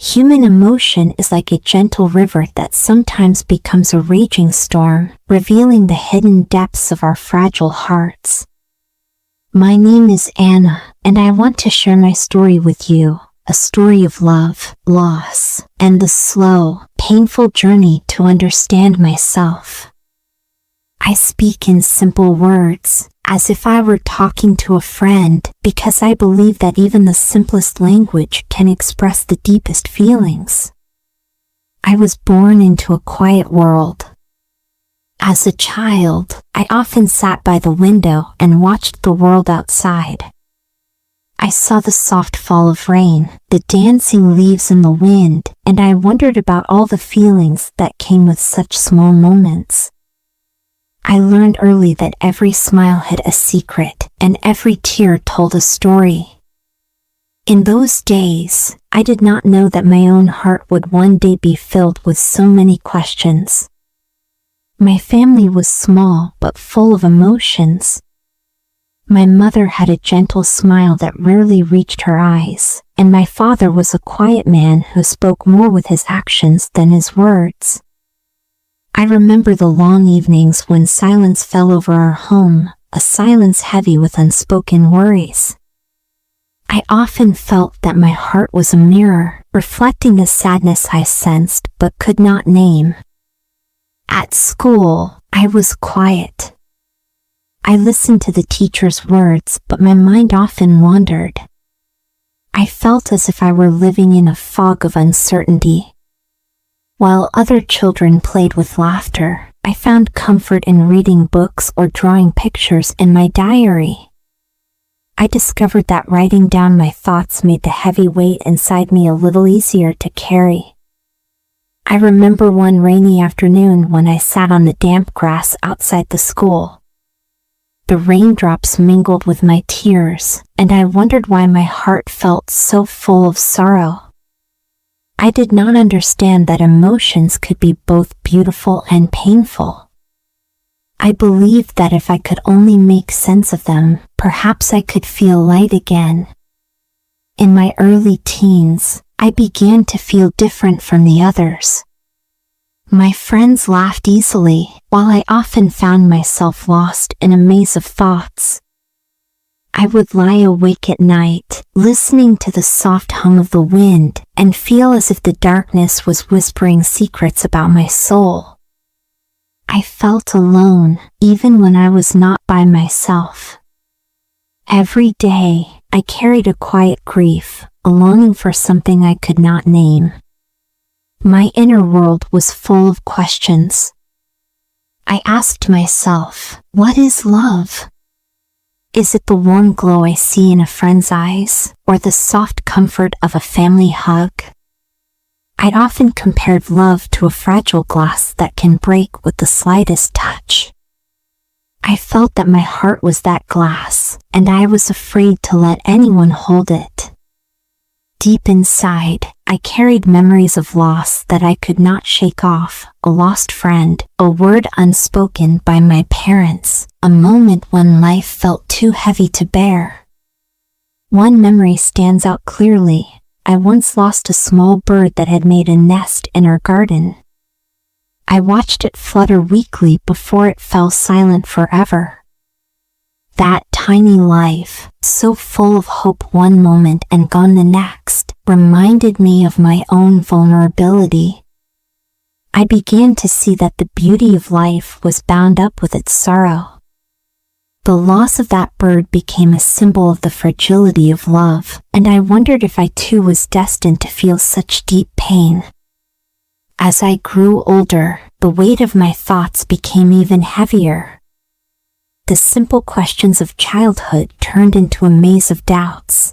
Human emotion is like a gentle river that sometimes becomes a raging storm, revealing the hidden depths of our fragile hearts. My name is Anna, and I want to share my story with you, a story of love, loss, and the slow, painful journey to understand myself. I speak in simple words, as if I were talking to a friend, because I believe that even the simplest language can express the deepest feelings. I was born into a quiet world. As a child, I often sat by the window and watched the world outside. I saw the soft fall of rain, the dancing leaves in the wind, and I wondered about all the feelings that came with such small moments. I learned early that every smile had a secret, and every tear told a story. In those days, I did not know that my own heart would one day be filled with so many questions. My family was small but full of emotions. My mother had a gentle smile that rarely reached her eyes, and my father was a quiet man who spoke more with his actions than his words. I remember the long evenings when silence fell over our home, a silence heavy with unspoken worries. I often felt that my heart was a mirror, reflecting the sadness I sensed but could not name. At school, I was quiet. I listened to the teacher's words, but my mind often wandered. I felt as if I were living in a fog of uncertainty. While other children played with laughter, I found comfort in reading books or drawing pictures in my diary. I discovered that writing down my thoughts made the heavy weight inside me a little easier to carry. I remember one rainy afternoon when I sat on the damp grass outside the school. The raindrops mingled with my tears, and I wondered why my heart felt so full of sorrow. I did not understand that emotions could be both beautiful and painful. I believed that if I could only make sense of them, perhaps I could feel light again. In my early teens, I began to feel different from the others. My friends laughed easily, while I often found myself lost in a maze of thoughts. I would lie awake at night, listening to the soft hum of the wind, and feel as if the darkness was whispering secrets about my soul. I felt alone, even when I was not by myself. Every day, I carried a quiet grief, a longing for something I could not name. My inner world was full of questions. I asked myself, what is love? Is it the warm glow I see in a friend's eyes, or the soft comfort of a family hug? I'd often compared love to a fragile glass that can break with the slightest touch. I felt that my heart was that glass, and I was afraid to let anyone hold it. Deep inside, I carried memories of loss that I could not shake off, a lost friend, a word unspoken by my parents, a moment when life felt too heavy to bear. One memory stands out clearly. I once lost a small bird that had made a nest in our garden. I watched it flutter weakly before it fell silent forever. That tiny life, so full of hope one moment and gone the next, reminded me of my own vulnerability. I began to see that the beauty of life was bound up with its sorrow. The loss of that bird became a symbol of the fragility of love, and I wondered if I too was destined to feel such deep pain. As I grew older, the weight of my thoughts became even heavier. The simple questions of childhood turned into a maze of doubts.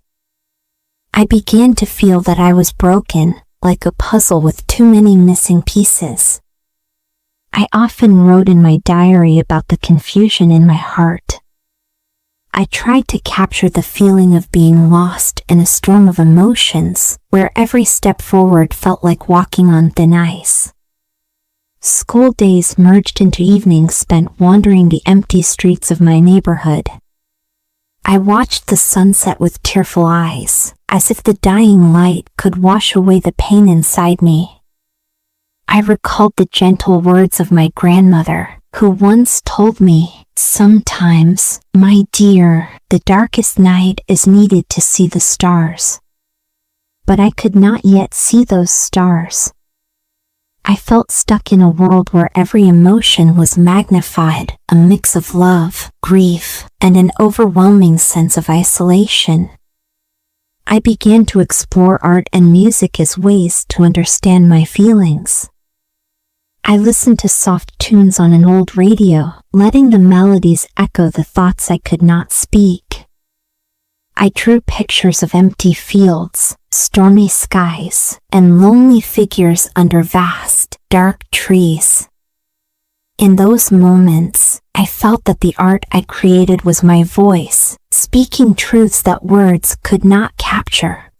I began to feel that I was broken, like a puzzle with too many missing pieces. I often wrote in my diary about the confusion in my heart. I tried to capture the feeling of being lost in a storm of emotions, where every step forward felt like walking on thin ice. School days merged into evenings spent wandering the empty streets of my neighborhood. I watched the sunset with tearful eyes, as if the dying light could wash away the pain inside me. I recalled the gentle words of my grandmother, who once told me, "Sometimes, my dear, the darkest night is needed to see the stars." But I could not yet see those stars. I felt stuck in a world where every emotion was magnified, a mix of love, grief, and an overwhelming sense of isolation. I began to explore art and music as ways to understand my feelings. I listened to soft tunes on an old radio, letting the melodies echo the thoughts I could not speak. I drew pictures of empty fields, stormy skies, and lonely figures under vast, dark trees. In those moments, I felt that the art I created was my voice, speaking truths that words could not capture.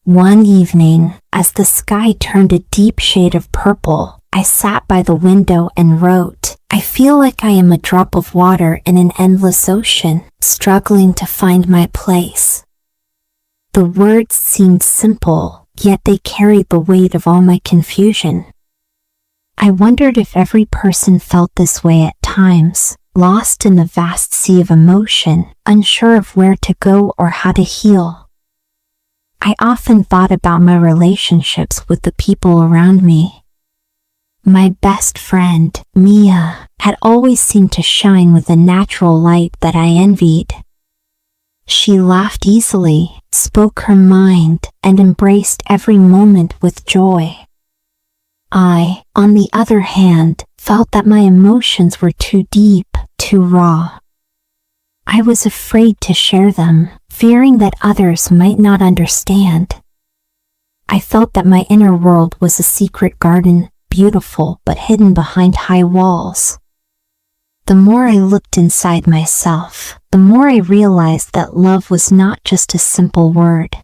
One evening, as the sky turned a deep shade of purple, I sat by the window and wrote, "I feel like I am a drop of water in an endless ocean, struggling to find my place." The words seemed simple, yet they carried the weight of all my confusion. I wondered if every person felt this way at times, lost in the vast sea of emotion, unsure of where to go or how to heal. I often thought about my relationships with the people around me. My best friend, Mia, had always seemed to shine with a natural light that I envied. She laughed easily, spoke her mind, and embraced every moment with joy. I, on the other hand, felt that my emotions were too deep, too raw. I was afraid to share them, fearing that others might not understand. I felt that my inner world was a secret garden, beautiful but hidden behind high walls. The more I looked inside myself, the more I realized that love was not just a simple word.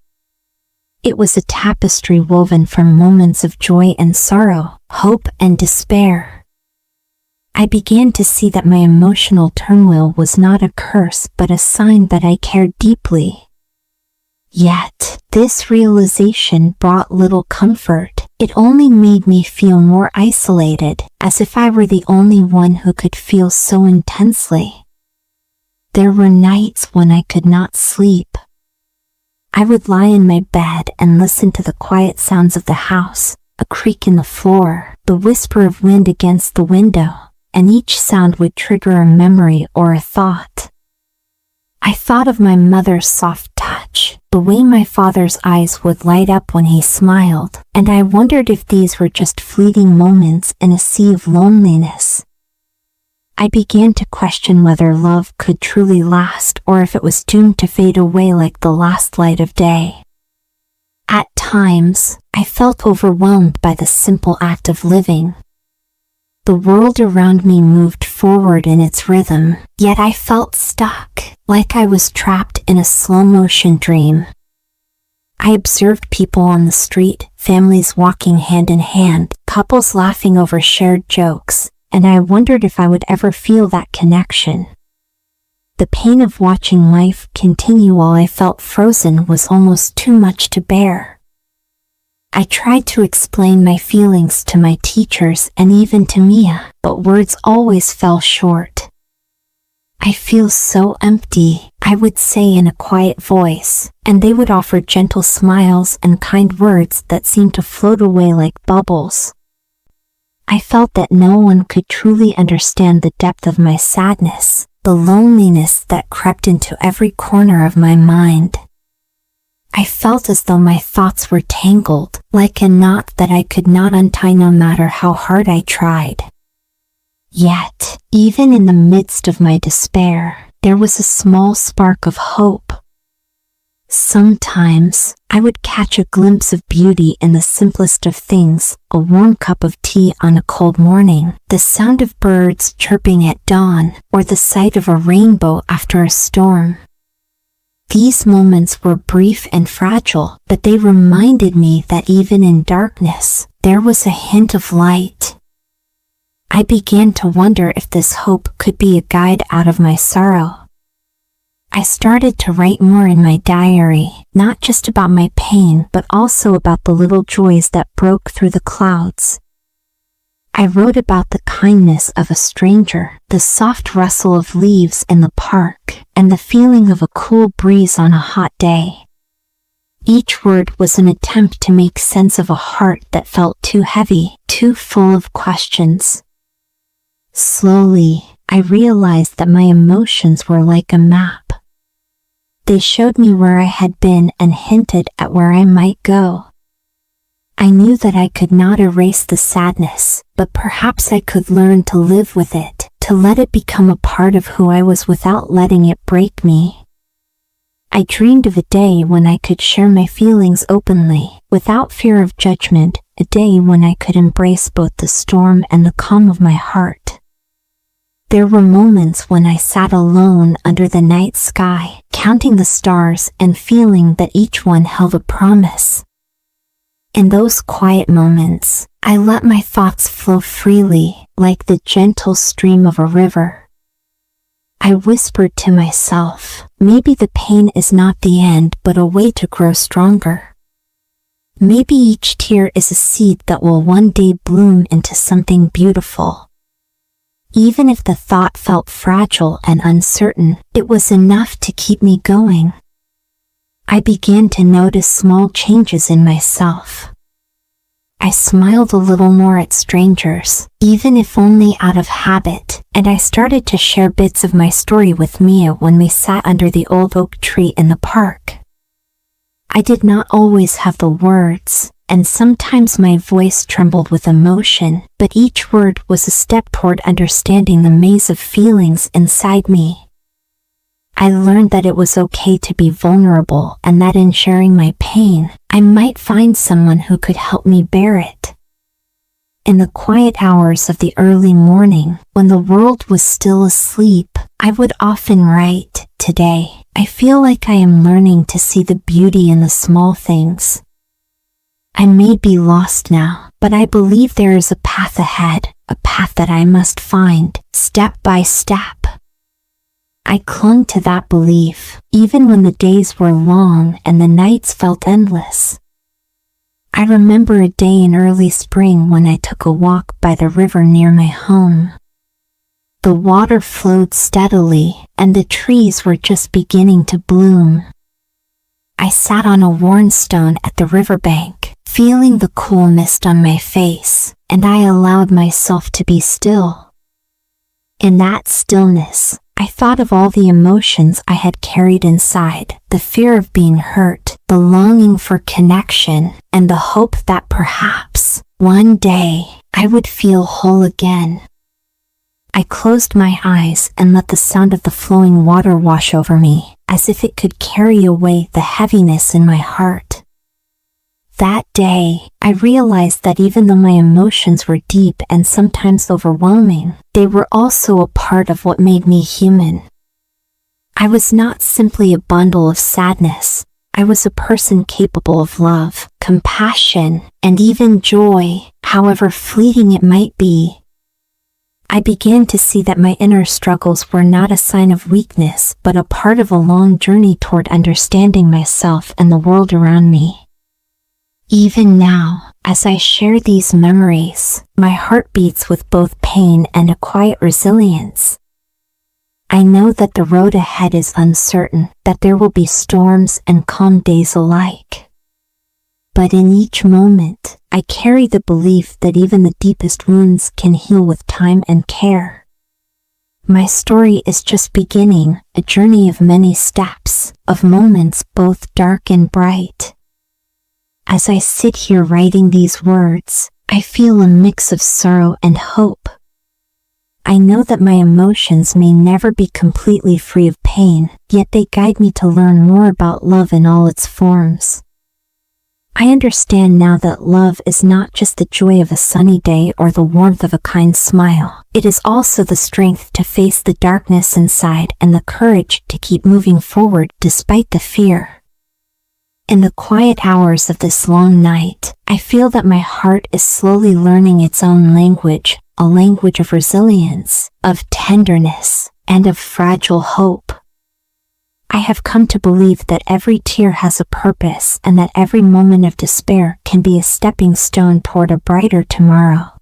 It was a tapestry woven from moments of joy and sorrow, hope and despair. I began to see that my emotional turmoil was not a curse but a sign that I cared deeply. Yet, this realization brought little comfort. It only made me feel more isolated, as if I were the only one who could feel so intensely. There were nights when I could not sleep. I would lie in my bed and listen to the quiet sounds of the house, a creak in the floor, the whisper of wind against the window, and each sound would trigger a memory or a thought. I thought of my mother's soft touch, the way my father's eyes would light up when he smiled, and I wondered if these were just fleeting moments in a sea of loneliness. I began to question whether love could truly last or if it was doomed to fade away like the last light of day. At times, I felt overwhelmed by the simple act of living. The world around me moved forward in its rhythm, yet I felt stuck, like I was trapped in a slow-motion dream. I observed people on the street, families walking hand in hand, couples laughing over shared jokes, and I wondered if I would ever feel that connection. The pain of watching life continue while I felt frozen was almost too much to bear. I tried to explain my feelings to my teachers and even to Mia, but words always fell short. "I feel so empty," I would say in a quiet voice, and they would offer gentle smiles and kind words that seemed to float away like bubbles. I felt that no one could truly understand the depth of my sadness, the loneliness that crept into every corner of my mind. I felt as though my thoughts were tangled, like a knot that I could not untie no matter how hard I tried. Yet, even in the midst of my despair, there was a small spark of hope. Sometimes, I would catch a glimpse of beauty in the simplest of things, a warm cup of tea on a cold morning, the sound of birds chirping at dawn, or the sight of a rainbow after a storm. These moments were brief and fragile, but they reminded me that even in darkness, there was a hint of light. I began to wonder if this hope could be a guide out of my sorrow. I started to write more in my diary, not just about my pain but also about the little joys that broke through the clouds. I wrote about the kindness of a stranger, the soft rustle of leaves in the park, and the feeling of a cool breeze on a hot day. Each word was an attempt to make sense of a heart that felt too heavy, too full of questions. Slowly, I realized that my emotions were like a map. They showed me where I had been and hinted at where I might go. I knew that I could not erase the sadness, but perhaps I could learn to live with it, to let it become a part of who I was without letting it break me. I dreamed of a day when I could share my feelings openly, without fear of judgment, a day when I could embrace both the storm and the calm of my heart. There were moments when I sat alone under the night sky, counting the stars and feeling that each one held a promise. In those quiet moments, I let my thoughts flow freely, like the gentle stream of a river. I whispered to myself, maybe the pain is not the end but a way to grow stronger. Maybe each tear is a seed that will one day bloom into something beautiful. Even if the thought felt fragile and uncertain, it was enough to keep me going. I began to notice small changes in myself. I smiled a little more at strangers, even if only out of habit, and I started to share bits of my story with Mia when we sat under the old oak tree in the park. I did not always have the words, and sometimes my voice trembled with emotion, but each word was a step toward understanding the maze of feelings inside me. I learned that it was okay to be vulnerable and that in sharing my pain, I might find someone who could help me bear it. In the quiet hours of the early morning, when the world was still asleep, I would often write, "Today, I feel like I am learning to see the beauty in the small things. I may be lost now, but I believe there is a path ahead, a path that I must find, step by step." I clung to that belief, even when the days were long and the nights felt endless. I remember a day in early spring when I took a walk by the river near my home. The water flowed steadily, and the trees were just beginning to bloom. I sat on a worn stone at the riverbank, feeling the cool mist on my face, and I allowed myself to be still. In that stillness, I thought of all the emotions I had carried inside, the fear of being hurt, the longing for connection, and the hope that perhaps, one day, I would feel whole again. I closed my eyes and let the sound of the flowing water wash over me, as if it could carry away the heaviness in my heart. That day, I realized that even though my emotions were deep and sometimes overwhelming, they were also a part of what made me human. I was not simply a bundle of sadness. I was a person capable of love, compassion, and even joy, however fleeting it might be. I began to see that my inner struggles were not a sign of weakness, but a part of a long journey toward understanding myself and the world around me. Even now, as I share these memories, my heart beats with both pain and a quiet resilience. I know that the road ahead is uncertain, that there will be storms and calm days alike. But in each moment, I carry the belief that even the deepest wounds can heal with time and care. My story is just beginning, a journey of many steps, of moments both dark and bright. As I sit here writing these words, I feel a mix of sorrow and hope. I know that my emotions may never be completely free of pain, yet they guide me to learn more about love in all its forms. I understand now that love is not just the joy of a sunny day or the warmth of a kind smile. It is also the strength to face the darkness inside and the courage to keep moving forward despite the fear. In the quiet hours of this long night, I feel that my heart is slowly learning its own language, a language of resilience, of tenderness, and of fragile hope. I have come to believe that every tear has a purpose and that every moment of despair can be a stepping stone toward a brighter tomorrow.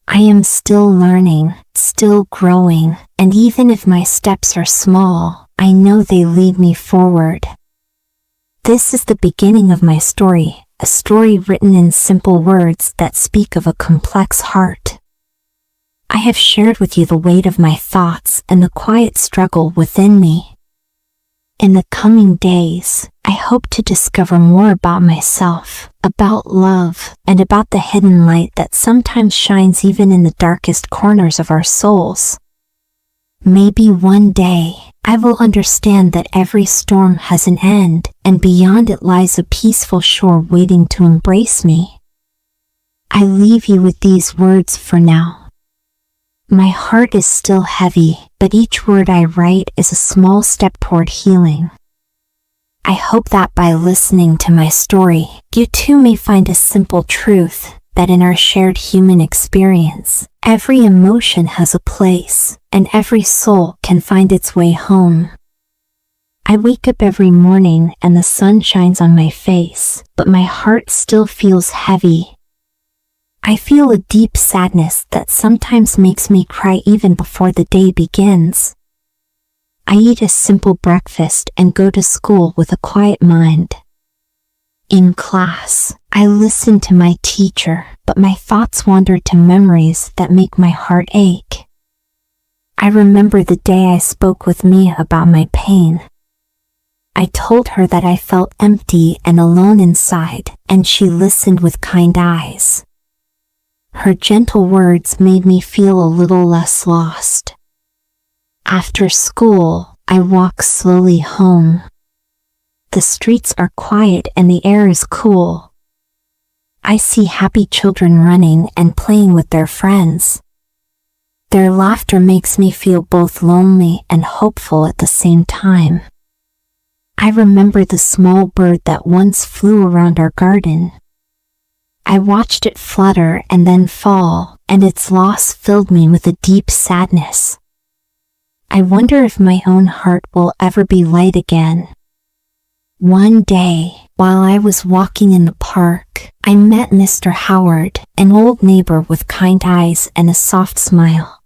I am still learning, still growing, and even if my steps are small, I know they lead me forward. This is the beginning of my story, a story written in simple words that speak of a complex heart. I have shared with you the weight of my thoughts and the quiet struggle within me. In the coming days, I hope to discover more about myself, about love, and about the hidden light that sometimes shines even in the darkest corners of our souls. Maybe one day, I will understand that every storm has an end, and beyond it lies a peaceful shore waiting to embrace me. I leave you with these words for now. My heart is still heavy, but each word I write is a small step toward healing. I hope that by listening to my story, you too may find a simple truth, that in our shared human experience, every emotion has a place, and every soul can find its way home. I wake up every morning and the sun shines on my face, but my heart still feels heavy. I feel a deep sadness that sometimes makes me cry even before the day begins. I eat a simple breakfast and go to school with a quiet mind. In class, I listen to my teacher, but my thoughts wander to memories that make my heart ache. I remember the day I spoke with Mia about my pain. I told her that I felt empty and alone inside, and she listened with kind eyes. Her gentle words made me feel a little less lost. After school, I walk slowly home. The streets are quiet and the air is cool. I see happy children running and playing with their friends. Their laughter makes me feel both lonely and hopeful at the same time. I remember the small bird that once flew around our garden. I watched it flutter and then fall, and its loss filled me with a deep sadness. I wonder if my own heart will ever be light again. One day, while I was walking in the park, I met Mr. Howard, an old neighbor with kind eyes and a soft smile.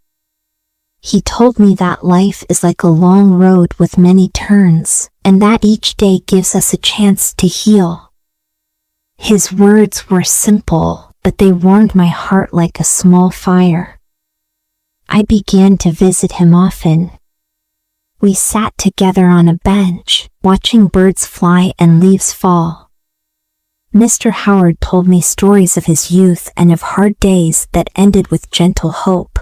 He told me that life is like a long road with many turns, and that each day gives us a chance to heal. His words were simple, but they warmed my heart like a small fire. I began to visit him often. We sat together on a bench, watching birds fly and leaves fall. Mr. Howard told me stories of his youth and of hard days that ended with gentle hope.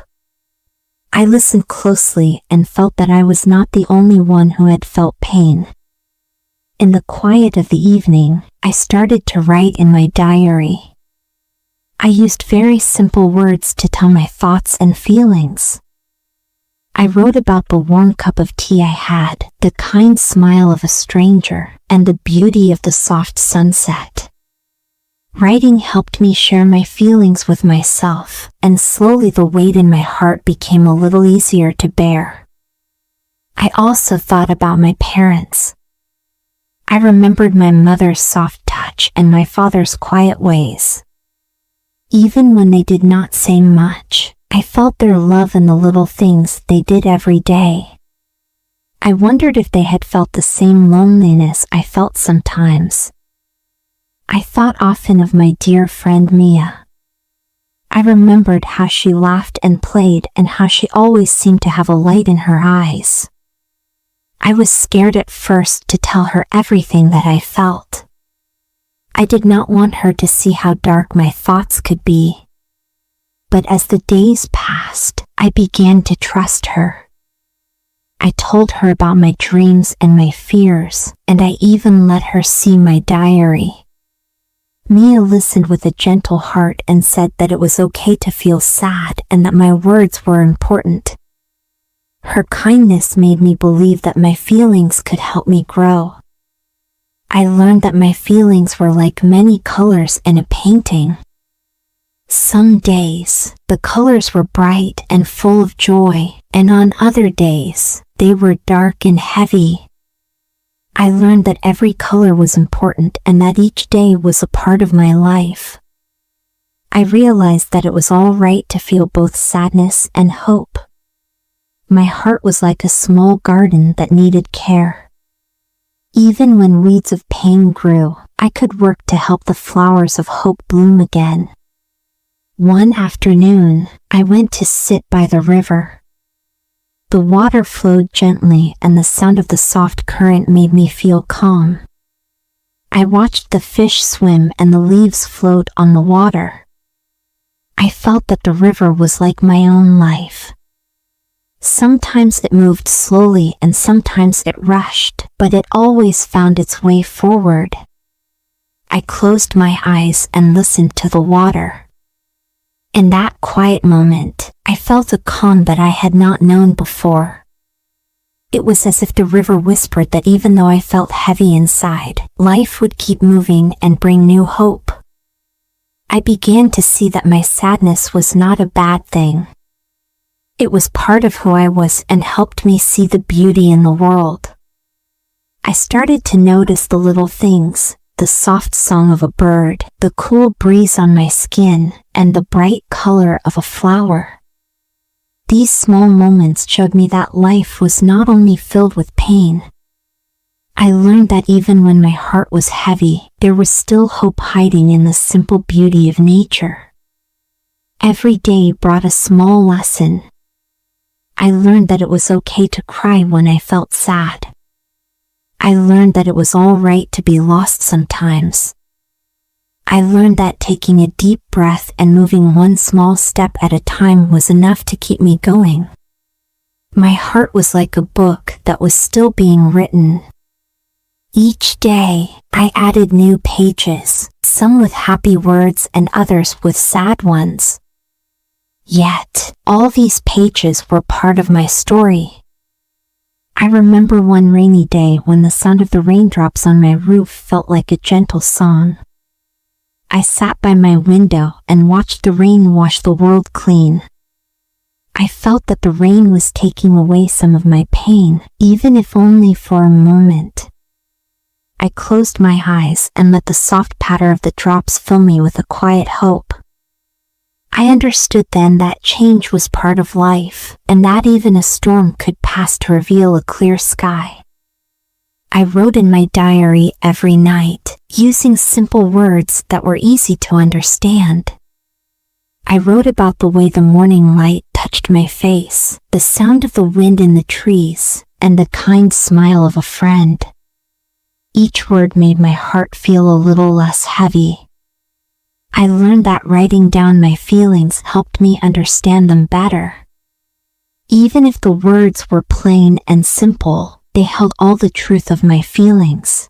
I listened closely and felt that I was not the only one who had felt pain. In the quiet of the evening, I started to write in my diary. I used very simple words to tell my thoughts and feelings. I wrote about the warm cup of tea I had, the kind smile of a stranger, and the beauty of the soft sunset. Writing helped me share my feelings with myself, and slowly the weight in my heart became a little easier to bear. I also thought about my parents. I remembered my mother's soft touch and my father's quiet ways. Even when they did not say much, I felt their love in the little things they did every day. I wondered if they had felt the same loneliness I felt sometimes. I thought often of my dear friend Mia. I remembered how she laughed and played and how she always seemed to have a light in her eyes. I was scared at first to tell her everything that I felt. I did not want her to see how dark my thoughts could be. But as the days passed, I began to trust her. I told her about my dreams and my fears, and I even let her see my diary. Mia listened with a gentle heart and said that it was okay to feel sad and that my words were important. Her kindness made me believe that my feelings could help me grow. I learned that my feelings were like many colors in a painting. Some days, the colors were bright and full of joy, and on other days, they were dark and heavy. I learned that every color was important and that each day was a part of my life. I realized that it was all right to feel both sadness and hope. My heart was like a small garden that needed care. Even when weeds of pain grew, I could work to help the flowers of hope bloom again. One afternoon, I went to sit by the river. The water flowed gently and the sound of the soft current made me feel calm. I watched the fish swim and the leaves float on the water. I felt that the river was like my own life. Sometimes it moved slowly and sometimes it rushed, but it always found its way forward. I closed my eyes and listened to the water. In that quiet moment, I felt a calm that I had not known before. It was as if the river whispered that even though I felt heavy inside, life would keep moving and bring new hope. I began to see that my sadness was not a bad thing. It was part of who I was and helped me see the beauty in the world. I started to notice the little things, the soft song of a bird, the cool breeze on my skin, and the bright color of a flower. These small moments showed me that life was not only filled with pain. I learned that even when my heart was heavy, there was still hope hiding in the simple beauty of nature. Every day brought a small lesson. I learned that it was okay to cry when I felt sad. I learned that it was all right to be lost sometimes. I learned that taking a deep breath and moving one small step at a time was enough to keep me going. My heart was like a book that was still being written. Each day, I added new pages, some with happy words and others with sad ones. Yet, all these pages were part of my story. I remember one rainy day when the sound of the raindrops on my roof felt like a gentle song. I sat by my window and watched the rain wash the world clean. I felt that the rain was taking away some of my pain, even if only for a moment. I closed my eyes and let the soft patter of the drops fill me with a quiet hope. I understood then that change was part of life, and that even a storm could pass to reveal a clear sky. I wrote in my diary every night, using simple words that were easy to understand. I wrote about the way the morning light touched my face, the sound of the wind in the trees, and the kind smile of a friend. Each word made my heart feel a little less heavy. I learned that writing down my feelings helped me understand them better. Even if the words were plain and simple, they held all the truth of my feelings.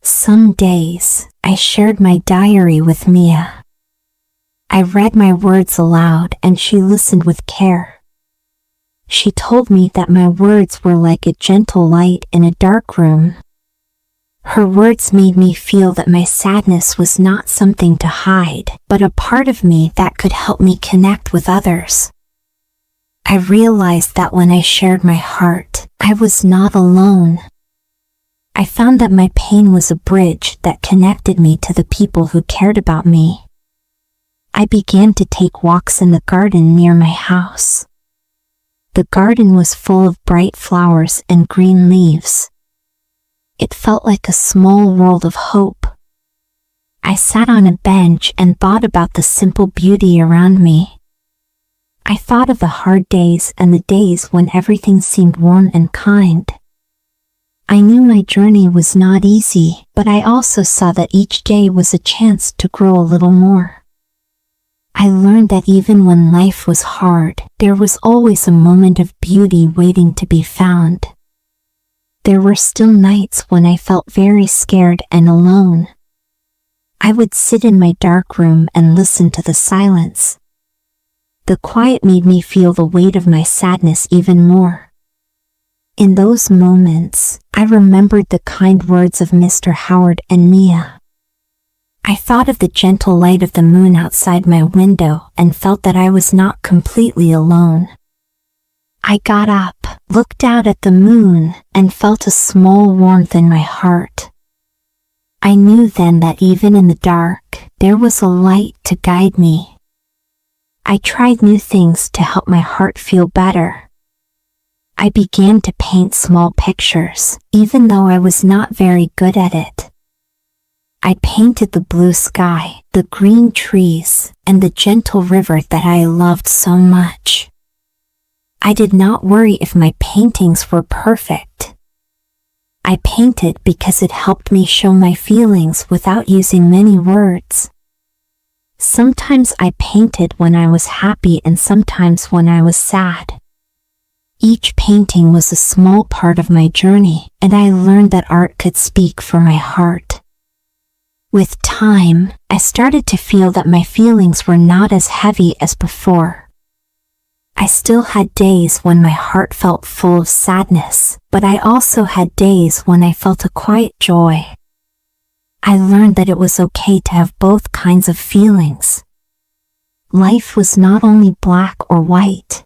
Some days, I shared my diary with Mia. I read my words aloud and she listened with care. She told me that my words were like a gentle light in a dark room. Her words made me feel that my sadness was not something to hide, but a part of me that could help me connect with others. I realized that when I shared my heart, I was not alone. I found that my pain was a bridge that connected me to the people who cared about me. I began to take walks in the garden near my house. The garden was full of bright flowers and green leaves. It felt like a small world of hope. I sat on a bench and thought about the simple beauty around me. I thought of the hard days and the days when everything seemed warm and kind. I knew my journey was not easy, but I also saw that each day was a chance to grow a little more. I learned that even when life was hard, there was always a moment of beauty waiting to be found. There were still nights when I felt very scared and alone. I would sit in my dark room and listen to the silence. The quiet made me feel the weight of my sadness even more. In those moments, I remembered the kind words of Mr. Howard and Mia. I thought of the gentle light of the moon outside my window and felt that I was not completely alone. I got up, looked out at the moon, and felt a small warmth in my heart. I knew then that even in the dark, there was a light to guide me. I tried new things to help my heart feel better. I began to paint small pictures, even though I was not very good at it. I painted the blue sky, the green trees, and the gentle river that I loved so much. I did not worry if my paintings were perfect. I painted because it helped me show my feelings without using many words. Sometimes I painted when I was happy and sometimes when I was sad. Each painting was a small part of my journey, and I learned that art could speak for my heart. With time, I started to feel that my feelings were not as heavy as before. I still had days when my heart felt full of sadness, but I also had days when I felt a quiet joy. I learned that it was okay to have both kinds of feelings. Life was not only black or white.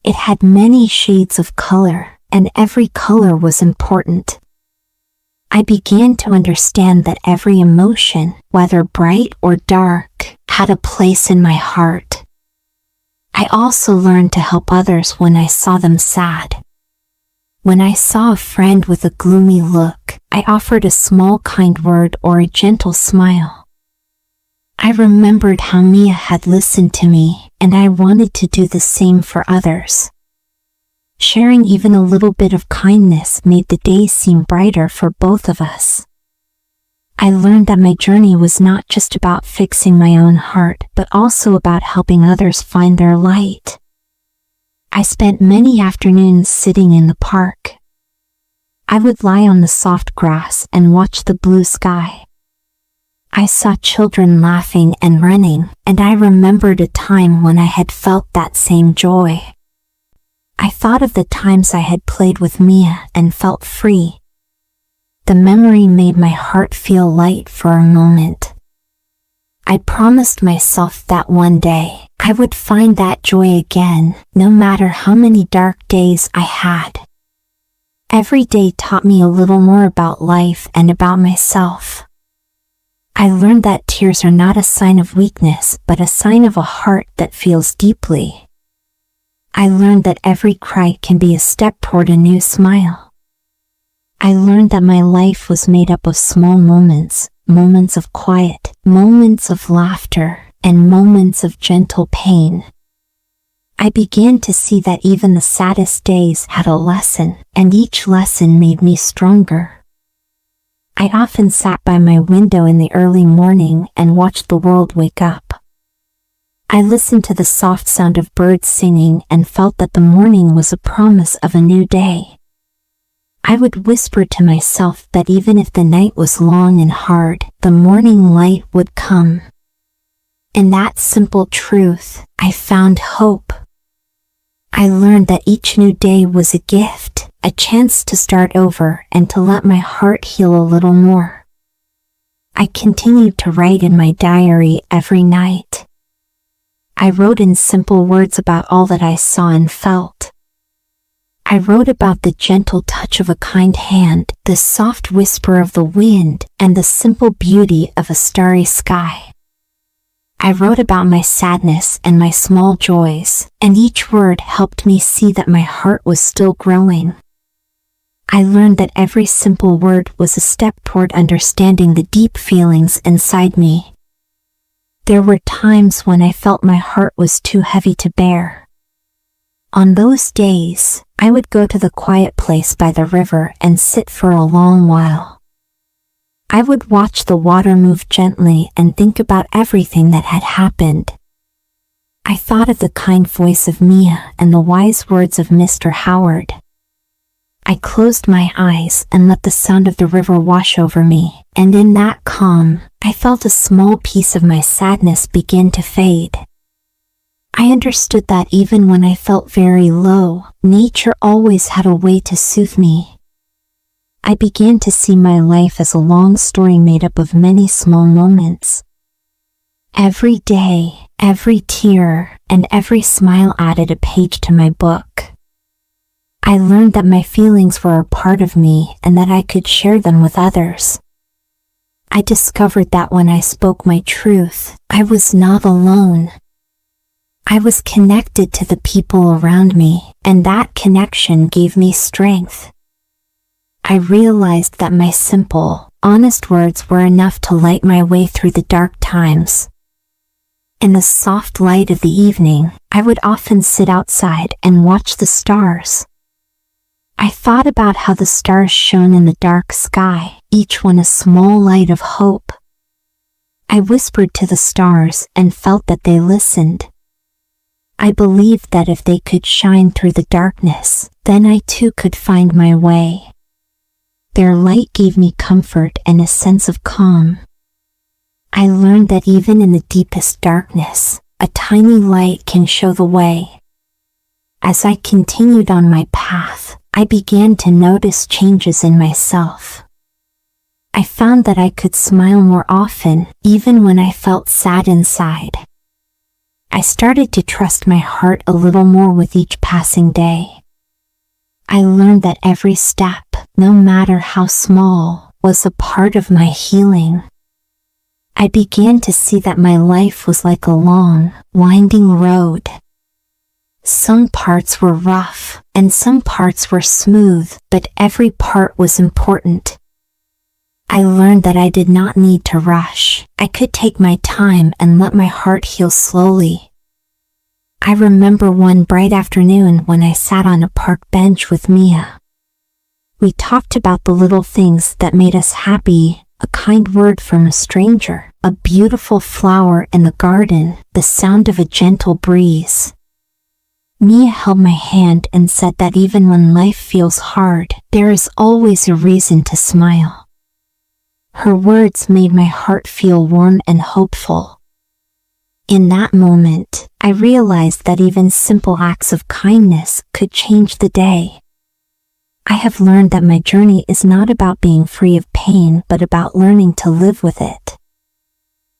It had many shades of color, and every color was important. I began to understand that every emotion, whether bright or dark, had a place in my heart. I also learned to help others when I saw them sad. When I saw a friend with a gloomy look, I offered a small kind word or a gentle smile. I remembered how Mia had listened to me, and I wanted to do the same for others. Sharing even a little bit of kindness made the day seem brighter for both of us. I learned that my journey was not just about fixing my own heart, but also about helping others find their light. I spent many afternoons sitting in the park. I would lie on the soft grass and watch the blue sky. I saw children laughing and running, and I remembered a time when I had felt that same joy. I thought of the times I had played with Mia and felt free. The memory made my heart feel light for a moment. I promised myself that one day I would find that joy again, no matter how many dark days I had. Every day taught me a little more about life and about myself. I learned that tears are not a sign of weakness, but a sign of a heart that feels deeply. I learned that every cry can be a step toward a new smile. I learned that my life was made up of small moments, moments of quiet, moments of laughter, and moments of gentle pain. I began to see that even the saddest days had a lesson, and each lesson made me stronger. I often sat by my window in the early morning and watched the world wake up. I listened to the soft sound of birds singing and felt that the morning was a promise of a new day. I would whisper to myself that even if the night was long and hard, the morning light would come. In that simple truth, I found hope. I learned that each new day was a gift, a chance to start over and to let my heart heal a little more. I continued to write in my diary every night. I wrote in simple words about all that I saw and felt. I wrote about the gentle touch of a kind hand, the soft whisper of the wind, and the simple beauty of a starry sky. I wrote about my sadness and my small joys, and each word helped me see that my heart was still growing. I learned that every simple word was a step toward understanding the deep feelings inside me. There were times when I felt my heart was too heavy to bear. On those days, I would go to the quiet place by the river and sit for a long while. I would watch the water move gently and think about everything that had happened. I thought of the kind voice of Mia and the wise words of Mr. Howard. I closed my eyes and let the sound of the river wash over me, and in that calm, I felt a small piece of my sadness begin to fade. I understood that even when I felt very low, nature always had a way to soothe me. I began to see my life as a long story made up of many small moments. Every day, every tear, and every smile added a page to my book. I learned that my feelings were a part of me and that I could share them with others. I discovered that when I spoke my truth, I was not alone. I was connected to the people around me, and that connection gave me strength. I realized that my simple, honest words were enough to light my way through the dark times. In the soft light of the evening, I would often sit outside and watch the stars. I thought about how the stars shone in the dark sky, each one a small light of hope. I whispered to the stars and felt that they listened. I believed that if they could shine through the darkness, then I too could find my way. Their light gave me comfort and a sense of calm. I learned that even in the deepest darkness, a tiny light can show the way. As I continued on my path, I began to notice changes in myself. I found that I could smile more often, even when I felt sad inside. I started to trust my heart a little more with each passing day. I learned that every step, no matter how small, was a part of my healing. I began to see that my life was like a long, winding road. Some parts were rough, and some parts were smooth, but every part was important. I learned that I did not need to rush. I could take my time and let my heart heal slowly. I remember one bright afternoon when I sat on a park bench with Mia. We talked about the little things that made us happy, a kind word from a stranger, a beautiful flower in the garden, the sound of a gentle breeze. Mia held my hand and said that even when life feels hard, there is always a reason to smile. Her words made my heart feel warm and hopeful. In that moment, I realized that even simple acts of kindness could change the day. I have learned that my journey is not about being free of pain, but about learning to live with it.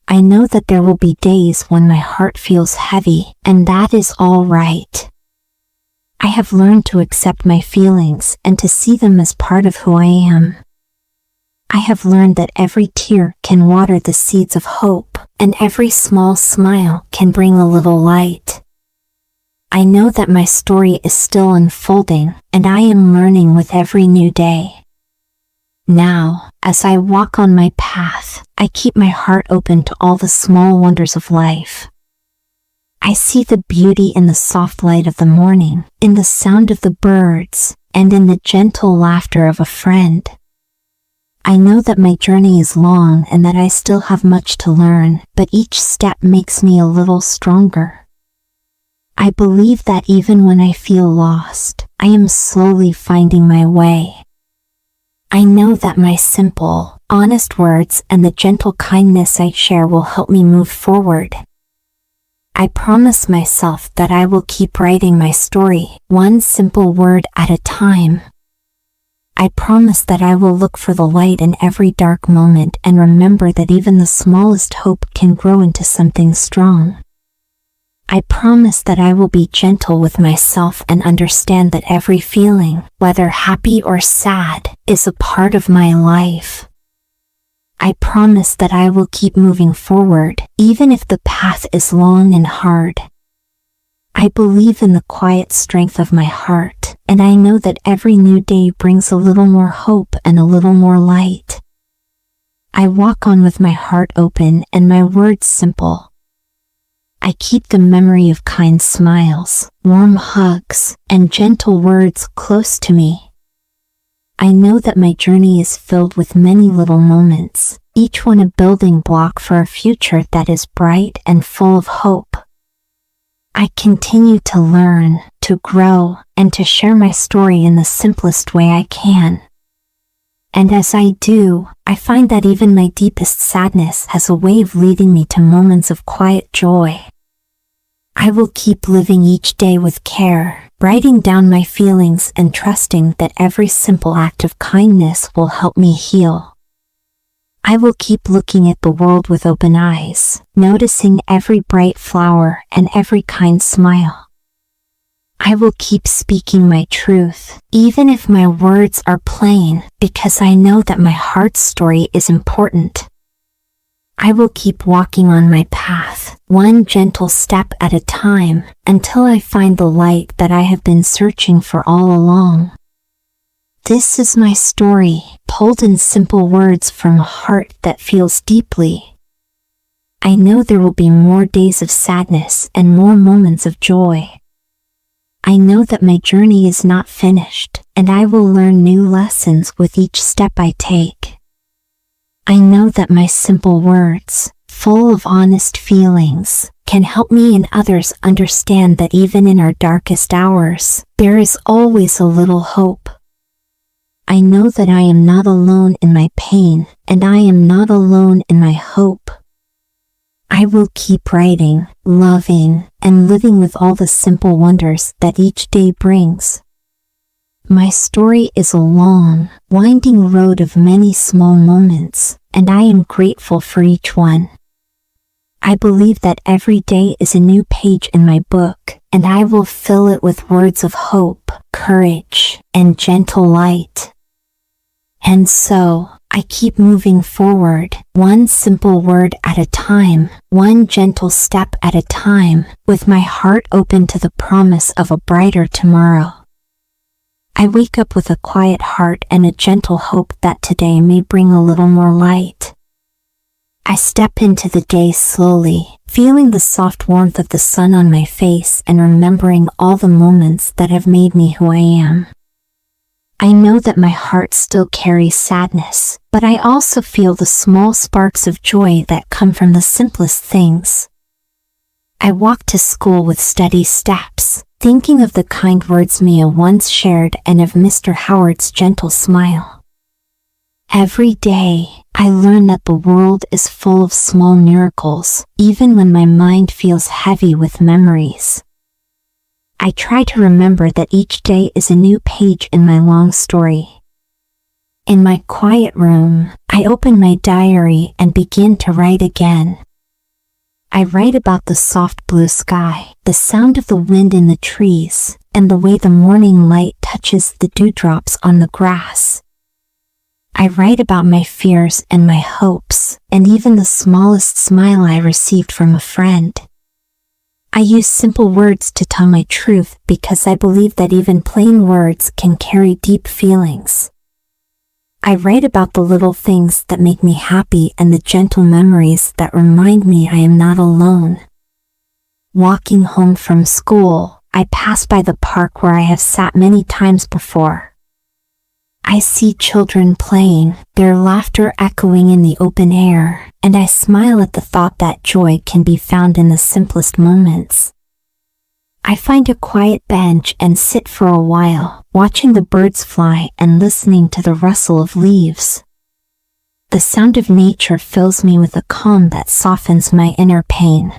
I know that there will be days when my heart feels heavy, and that is all right. I have learned to accept my feelings and to see them as part of who I am. I have learned that every tear can water the seeds of hope, and every small smile can bring a little light. I know that my story is still unfolding, and I am learning with every new day. Now, as I walk on my path, I keep my heart open to all the small wonders of life. I see the beauty in the soft light of the morning, in the sound of the birds, and in the gentle laughter of a friend. I know that my journey is long and that I still have much to learn, but each step makes me a little stronger. I believe that even when I feel lost, I am slowly finding my way. I know that my simple, honest words and the gentle kindness I share will help me move forward. I promise myself that I will keep writing my story, one simple word at a time. I promise that I will look for the light in every dark moment and remember that even the smallest hope can grow into something strong. I promise that I will be gentle with myself and understand that every feeling, whether happy or sad, is a part of my life. I promise that I will keep moving forward, even if the path is long and hard. I believe in the quiet strength of my heart, and I know that every new day brings a little more hope and a little more light. I walk on with my heart open and my words simple. I keep the memory of kind smiles, warm hugs, and gentle words close to me. I know that my journey is filled with many little moments, each one a building block for a future that is bright and full of hope. I continue to learn, to grow, and to share my story in the simplest way I can. And as I do, I find that even my deepest sadness has a way of leading me to moments of quiet joy. I will keep living each day with care, writing down my feelings and trusting that every simple act of kindness will help me heal. I will keep looking at the world with open eyes, noticing every bright flower and every kind smile. I will keep speaking my truth, even if my words are plain, because I know that my heart's story is important. I will keep walking on my path, one gentle step at a time, until I find the light that I have been searching for all along. This is my story, told in simple words from a heart that feels deeply. I know there will be more days of sadness and more moments of joy. I know that my journey is not finished, and I will learn new lessons with each step I take. I know that my simple words, full of honest feelings, can help me and others understand that even in our darkest hours, there is always a little hope. I know that I am not alone in my pain, and I am not alone in my hope. I will keep writing, loving, and living with all the simple wonders that each day brings. My story is a long, winding road of many small moments, and I am grateful for each one. I believe that every day is a new page in my book, and I will fill it with words of hope, courage, and gentle light. And so, I keep moving forward, one simple word at a time, one gentle step at a time, with my heart open to the promise of a brighter tomorrow. I wake up with a quiet heart and a gentle hope that today may bring a little more light. I step into the day slowly, feeling the soft warmth of the sun on my face and remembering all the moments that have made me who I am. I know that my heart still carries sadness, but I also feel the small sparks of joy that come from the simplest things. I walk to school with steady steps, thinking of the kind words Mia once shared and of Mr. Howard's gentle smile. Every day, I learn that the world is full of small miracles, even when my mind feels heavy with memories. I try to remember that each day is a new page in my long story. In my quiet room, I open my diary and begin to write again. I write about the soft blue sky, the sound of the wind in the trees, and the way the morning light touches the dewdrops on the grass. I write about my fears and my hopes, and even the smallest smile I received from a friend. I use simple words to tell my truth because I believe that even plain words can carry deep feelings. I write about the little things that make me happy and the gentle memories that remind me I am not alone. Walking home from school, I pass by the park where I have sat many times before. I see children playing, their laughter echoing in the open air, and I smile at the thought that joy can be found in the simplest moments. I find a quiet bench and sit for a while, watching the birds fly and listening to the rustle of leaves. The sound of nature fills me with a calm that softens my inner pain.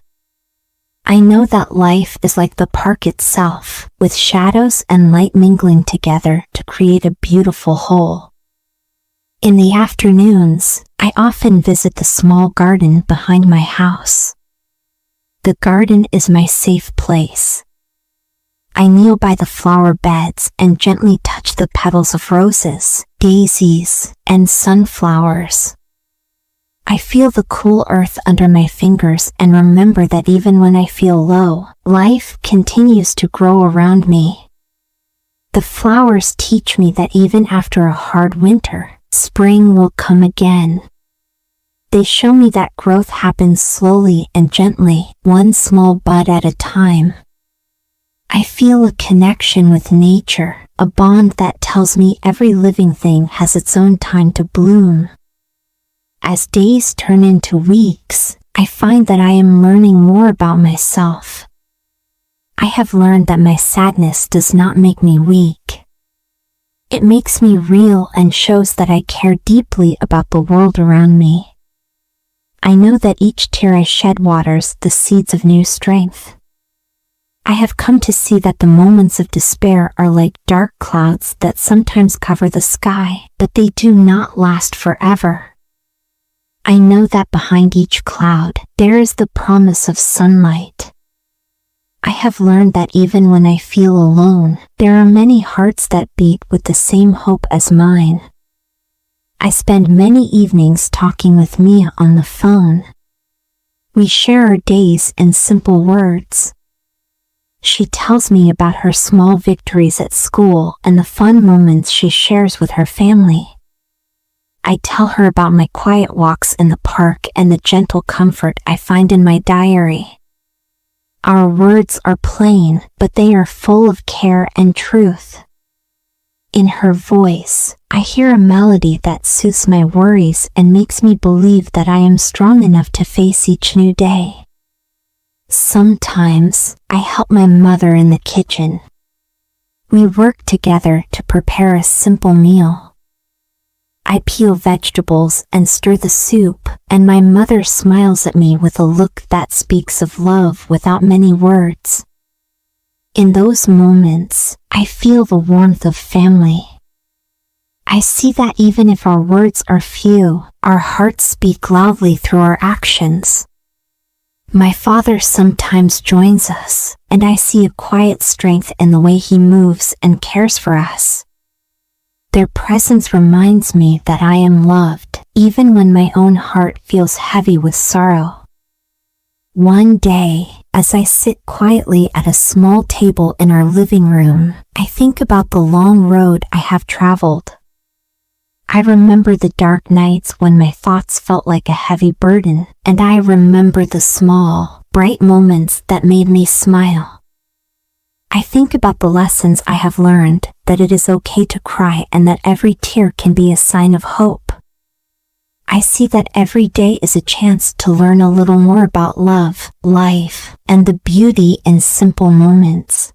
I know that life is like the park itself, with shadows and light mingling together to create a beautiful whole. In the afternoons, I often visit the small garden behind my house. The garden is my safe place. I kneel by the flower beds and gently touch the petals of roses, daisies, and sunflowers. I feel the cool earth under my fingers and remember that even when I feel low, life continues to grow around me. The flowers teach me that even after a hard winter, spring will come again. They show me that growth happens slowly and gently, one small bud at a time. I feel a connection with nature, a bond that tells me every living thing has its own time to bloom. As days turn into weeks, I find that I am learning more about myself. I have learned that my sadness does not make me weak. It makes me real and shows that I care deeply about the world around me. I know that each tear I shed waters the seeds of new strength. I have come to see that the moments of despair are like dark clouds that sometimes cover the sky, but they do not last forever. I know that behind each cloud, there is the promise of sunlight. I have learned that even when I feel alone, there are many hearts that beat with the same hope as mine. I spend many evenings talking with Mia on the phone. We share our days in simple words. She tells me about her small victories at school and the fun moments she shares with her family. I tell her about my quiet walks in the park and the gentle comfort I find in my diary. Our words are plain, but they are full of care and truth. In her voice, I hear a melody that soothes my worries and makes me believe that I am strong enough to face each new day. Sometimes, I help my mother in the kitchen. We work together to prepare a simple meal. I peel vegetables and stir the soup, and my mother smiles at me with a look that speaks of love without many words. In those moments, I feel the warmth of family. I see that even if our words are few, our hearts speak loudly through our actions. My father sometimes joins us, and I see a quiet strength in the way he moves and cares for us. Their presence reminds me that I am loved, even when my own heart feels heavy with sorrow. One day, as I sit quietly at a small table in our living room, I think about the long road I have traveled. I remember the dark nights when my thoughts felt like a heavy burden, and I remember the small, bright moments that made me smile. I think about the lessons I have learned, that it is okay to cry and that every tear can be a sign of hope. I see that every day is a chance to learn a little more about love, life, and the beauty in simple moments.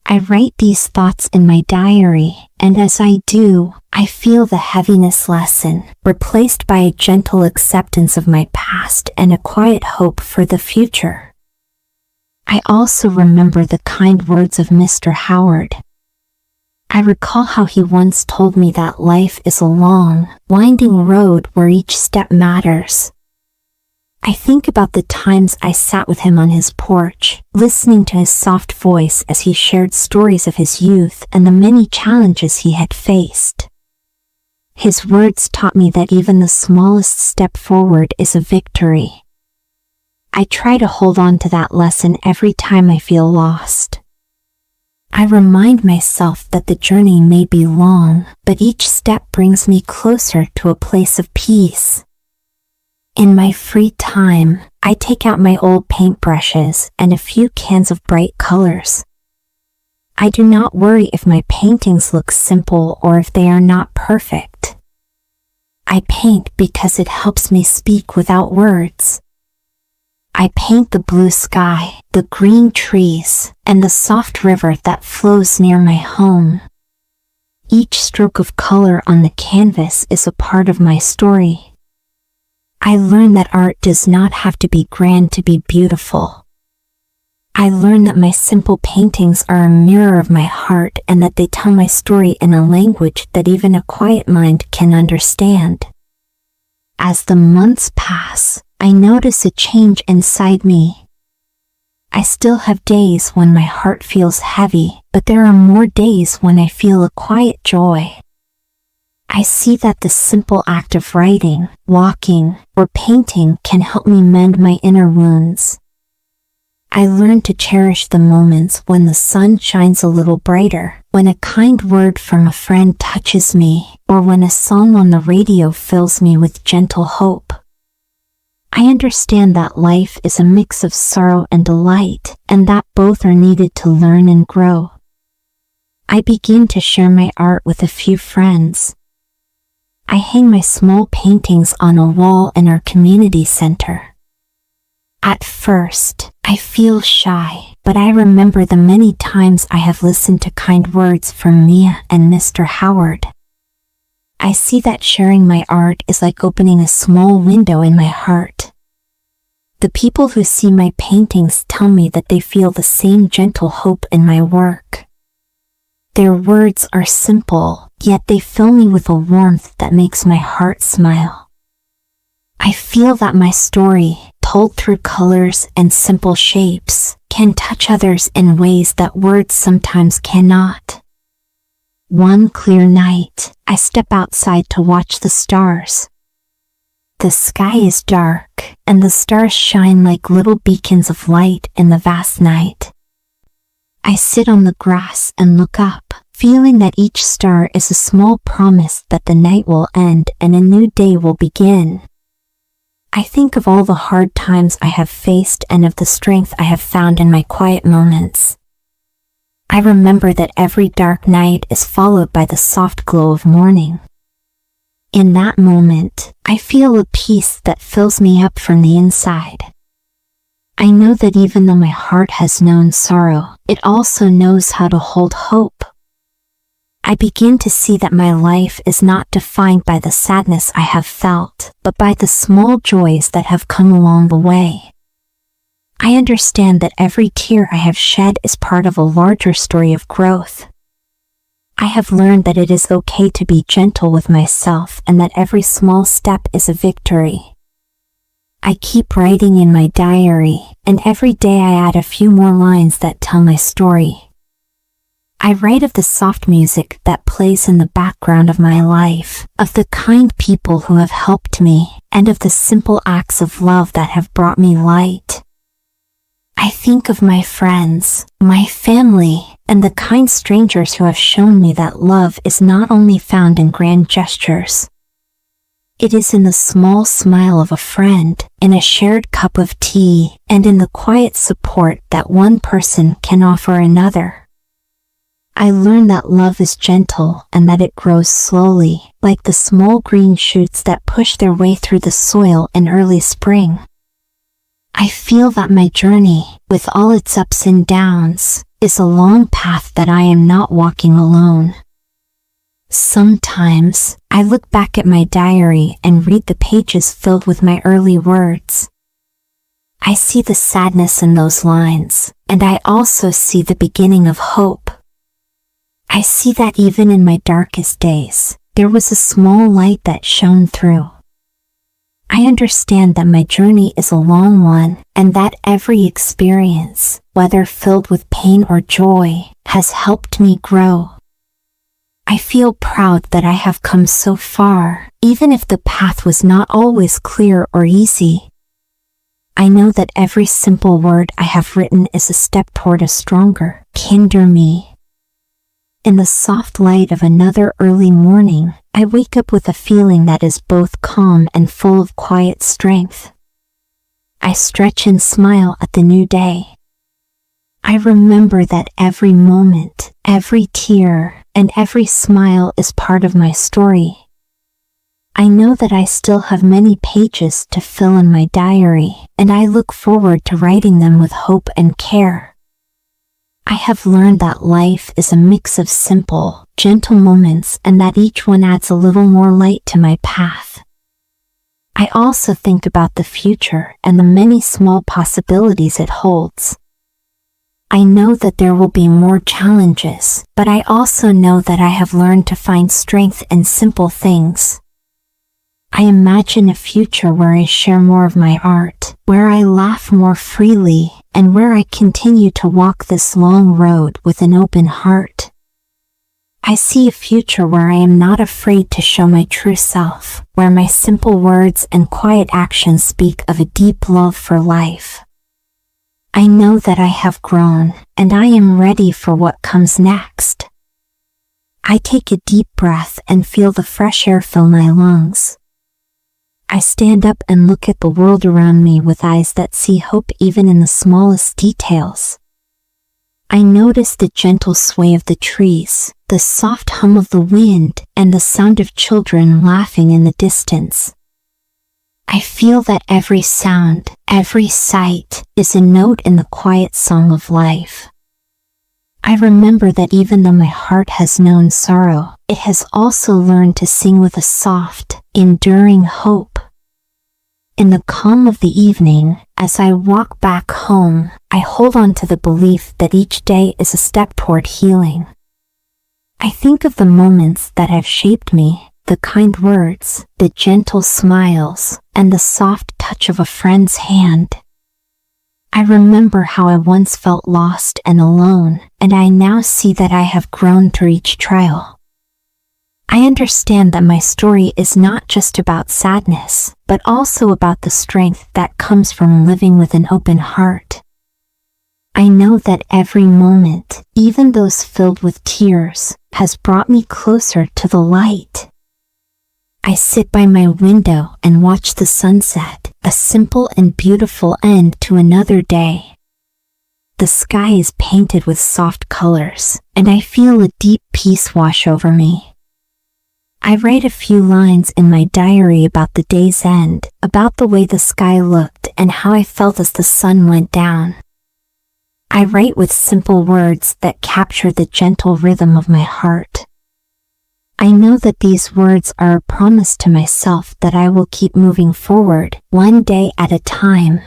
I write these thoughts in my diary, and as I do, I feel the heaviness lessen, replaced by a gentle acceptance of my past and a quiet hope for the future. I also remember the kind words of Mr. Howard. I recall how he once told me that life is a long, winding road where each step matters. I think about the times I sat with him on his porch, listening to his soft voice as he shared stories of his youth and the many challenges he had faced. His words taught me that even the smallest step forward is a victory. I try to hold on to that lesson every time I feel lost. I remind myself that the journey may be long, but each step brings me closer to a place of peace. In my free time, I take out my old paintbrushes and a few cans of bright colors. I do not worry if my paintings look simple or if they are not perfect. I paint because it helps me speak without words. I paint the blue sky, the green trees, and the soft river that flows near my home. Each stroke of color on the canvas is a part of my story. I learn that art does not have to be grand to be beautiful. I learn that my simple paintings are a mirror of my heart and that they tell my story in a language that even a quiet mind can understand. As the months pass, I notice a change inside me. I still have days when my heart feels heavy, but there are more days when I feel a quiet joy. I see that the simple act of writing, walking, or painting can help me mend my inner wounds. I learn to cherish the moments when the sun shines a little brighter, when a kind word from a friend touches me, or when a song on the radio fills me with gentle hope. I understand that life is a mix of sorrow and delight, and that both are needed to learn and grow. I begin to share my art with a few friends. I hang my small paintings on a wall in our community center. At first, I feel shy, but I remember the many times I have listened to kind words from Mia and Mr. Howard. I see that sharing my art is like opening a small window in my heart. The people who see my paintings tell me that they feel the same gentle hope in my work. Their words are simple, yet they fill me with a warmth that makes my heart smile. I feel that my story, told through colors and simple shapes, can touch others in ways that words sometimes cannot. One clear night, I step outside to watch the stars. The sky is dark, and the stars shine like little beacons of light in the vast night. I sit on the grass and look up, feeling that each star is a small promise that the night will end and a new day will begin. I think of all the hard times I have faced and of the strength I have found in my quiet moments. I remember that every dark night is followed by the soft glow of morning. In that moment, I feel a peace that fills me up from the inside. I know that even though my heart has known sorrow, it also knows how to hold hope. I begin to see that my life is not defined by the sadness I have felt, but by the small joys that have come along the way. I understand that every tear I have shed is part of a larger story of growth. I have learned that it is okay to be gentle with myself and that every small step is a victory. I keep writing in my diary, and every day I add a few more lines that tell my story. I write of the soft music that plays in the background of my life, of the kind people who have helped me, and of the simple acts of love that have brought me light. I think of my friends, my family, and the kind strangers who have shown me that love is not only found in grand gestures. It is in the small smile of a friend, in a shared cup of tea, and in the quiet support that one person can offer another. I learn that love is gentle and that it grows slowly, like the small green shoots that push their way through the soil in early spring. I feel that my journey, with all its ups and downs, is a long path that I am not walking alone. Sometimes, I look back at my diary and read the pages filled with my early words. I see the sadness in those lines, and I also see the beginning of hope. I see that even in my darkest days, there was a small light that shone through. I understand that my journey is a long one, and that every experience, whether filled with pain or joy, has helped me grow. I feel proud that I have come so far, even if the path was not always clear or easy. I know that every simple word I have written is a step toward a stronger, kinder me. In the soft light of another early morning, I wake up with a feeling that is both calm and full of quiet strength. I stretch and smile at the new day. I remember that every moment, every tear, and every smile is part of my story. I know that I still have many pages to fill in my diary, and I look forward to writing them with hope and care. I have learned that life is a mix of simple, gentle moments and that each one adds a little more light to my path. I also think about the future and the many small possibilities it holds. I know that there will be more challenges, but I also know that I have learned to find strength in simple things. I imagine a future where I share more of my art, where I laugh more freely, and where I continue to walk this long road with an open heart. I see a future where I am not afraid to show my true self, where my simple words and quiet actions speak of a deep love for life. I know that I have grown, and I am ready for what comes next. I take a deep breath and feel the fresh air fill my lungs. I stand up and look at the world around me with eyes that see hope even in the smallest details. I notice the gentle sway of the trees, the soft hum of the wind, and the sound of children laughing in the distance. I feel that every sound, every sight, is a note in the quiet song of life. I remember that even though my heart has known sorrow, it has also learned to sing with a soft, enduring hope. In the calm of the evening, as I walk back home, I hold on to the belief that each day is a step toward healing. I think of the moments that have shaped me, the kind words, the gentle smiles, and the soft touch of a friend's hand. I remember how I once felt lost and alone, and I now see that I have grown through each trial. I understand that my story is not just about sadness, but also about the strength that comes from living with an open heart. I know that every moment, even those filled with tears, has brought me closer to the light. I sit by my window and watch the sunset, a simple and beautiful end to another day. The sky is painted with soft colors, and I feel a deep peace wash over me. I write a few lines in my diary about the day's end, about the way the sky looked and how I felt as the sun went down. I write with simple words that capture the gentle rhythm of my heart. I know that these words are a promise to myself that I will keep moving forward, one day at a time.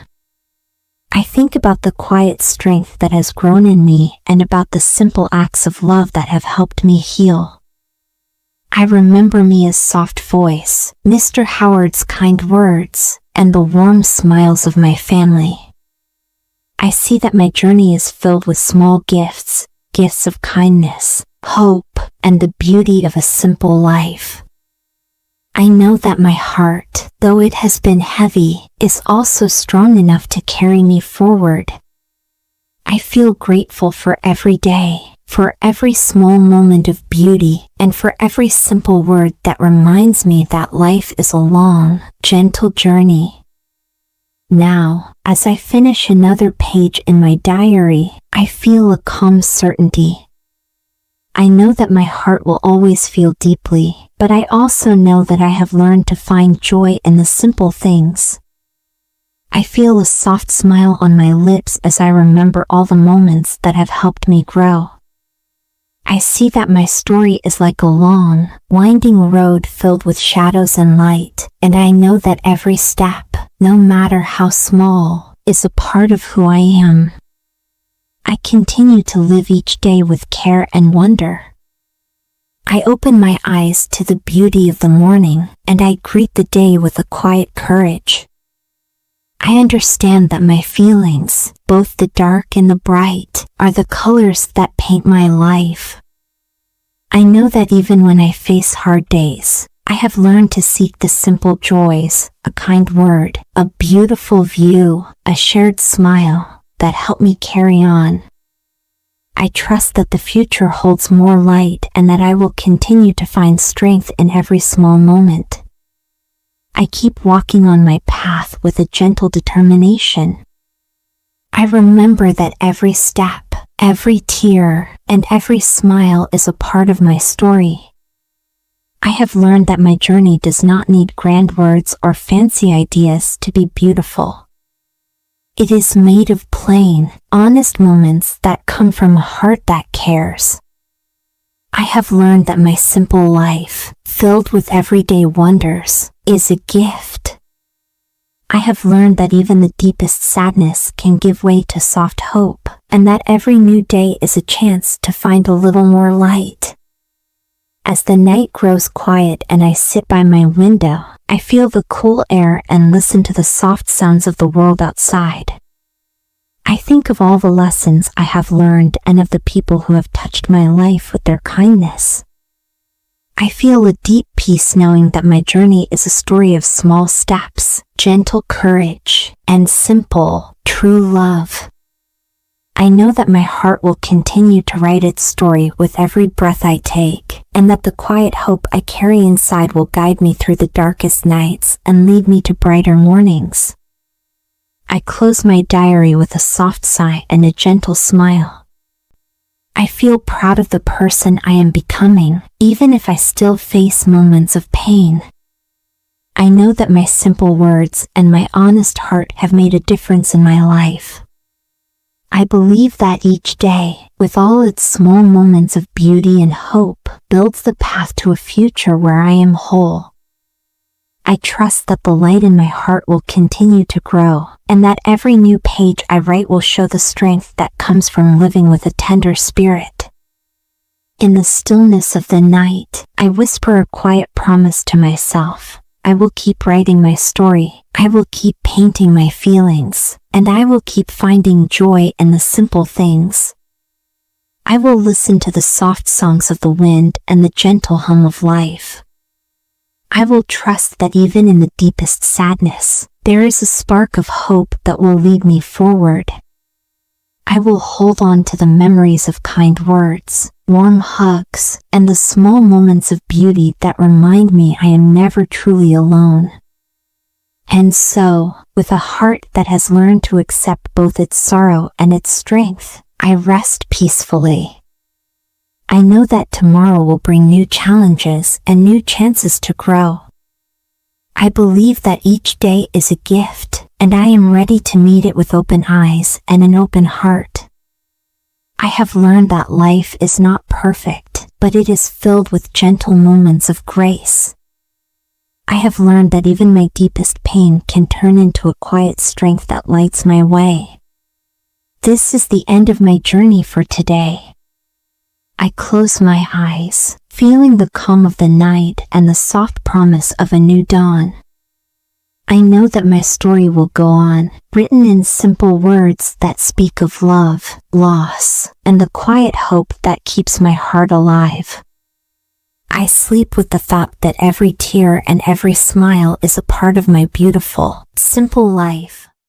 I think about the quiet strength that has grown in me and about the simple acts of love that have helped me heal. I remember Mia's soft voice, Mr. Howard's kind words, and the warm smiles of my family. I see that my journey is filled with small gifts, gifts of kindness, hope, and the beauty of a simple life. I know that my heart, though it has been heavy, is also strong enough to carry me forward. I feel grateful for every day, for every small moment of beauty, and for every simple word that reminds me that life is a long, gentle journey. Now, as I finish another page in my diary, I feel a calm certainty. I know that my heart will always feel deeply, but I also know that I have learned to find joy in the simple things. I feel a soft smile on my lips as I remember all the moments that have helped me grow. I see that my story is like a long, winding road filled with shadows and light, and I know that every step, no matter how small, is a part of who I am. I continue to live each day with care and wonder. I open my eyes to the beauty of the morning, and I greet the day with a quiet courage. I understand that my feelings, both the dark and the bright, are the colors that paint my life. I know that even when I face hard days, I have learned to seek the simple joys, a kind word, a beautiful view, a shared smile, that help me carry on. I trust that the future holds more light and that I will continue to find strength in every small moment. I keep walking on my path with a gentle determination. I remember that every step, every tear, and every smile is a part of my story. I have learned that my journey does not need grand words or fancy ideas to be beautiful. It is made of plain, honest moments that come from a heart that cares. I have learned that my simple life, filled with everyday wonders, is a gift. I have learned that even the deepest sadness can give way to soft hope, and that every new day is a chance to find a little more light. As the night grows quiet and I sit by my window, I feel the cool air and listen to the soft sounds of the world outside. I think of all the lessons I have learned and of the people who have touched my life with their kindness. I feel a deep peace knowing that my journey is a story of small steps, gentle courage, and simple, true love. I know that my heart will continue to write its story with every breath I take, and that the quiet hope I carry inside will guide me through the darkest nights and lead me to brighter mornings. I close my diary with a soft sigh and a gentle smile. I feel proud of the person I am becoming, even if I still face moments of pain. I know that my simple words and my honest heart have made a difference in my life. I believe that each day, with all its small moments of beauty and hope, builds the path to a future where I am whole. I trust that the light in my heart will continue to grow, and that every new page I write will show the strength that comes from living with a tender spirit. In the stillness of the night, I whisper a quiet promise to myself. I will keep writing my story. I will keep painting my feelings, and I will keep finding joy in the simple things. I will listen to the soft songs of the wind and the gentle hum of life. I will trust that even in the deepest sadness, there is a spark of hope that will lead me forward. I will hold on to the memories of kind words, warm hugs, and the small moments of beauty that remind me I am never truly alone. And so, with a heart that has learned to accept both its sorrow and its strength, I rest peacefully. I know that tomorrow will bring new challenges and new chances to grow. I believe that each day is a gift, and I am ready to meet it with open eyes and an open heart. I have learned that life is not perfect, but it is filled with gentle moments of grace. I have learned that even my deepest pain can turn into a quiet strength that lights my way. This is the end of my journey for today. I close my eyes, feeling the calm of the night and the soft promise of a new dawn. I know that my story will go on, written in simple words that speak of love, loss, and the quiet hope that keeps my heart alive. I sleep with the thought that every tear and every smile is a part of my beautiful, simple life.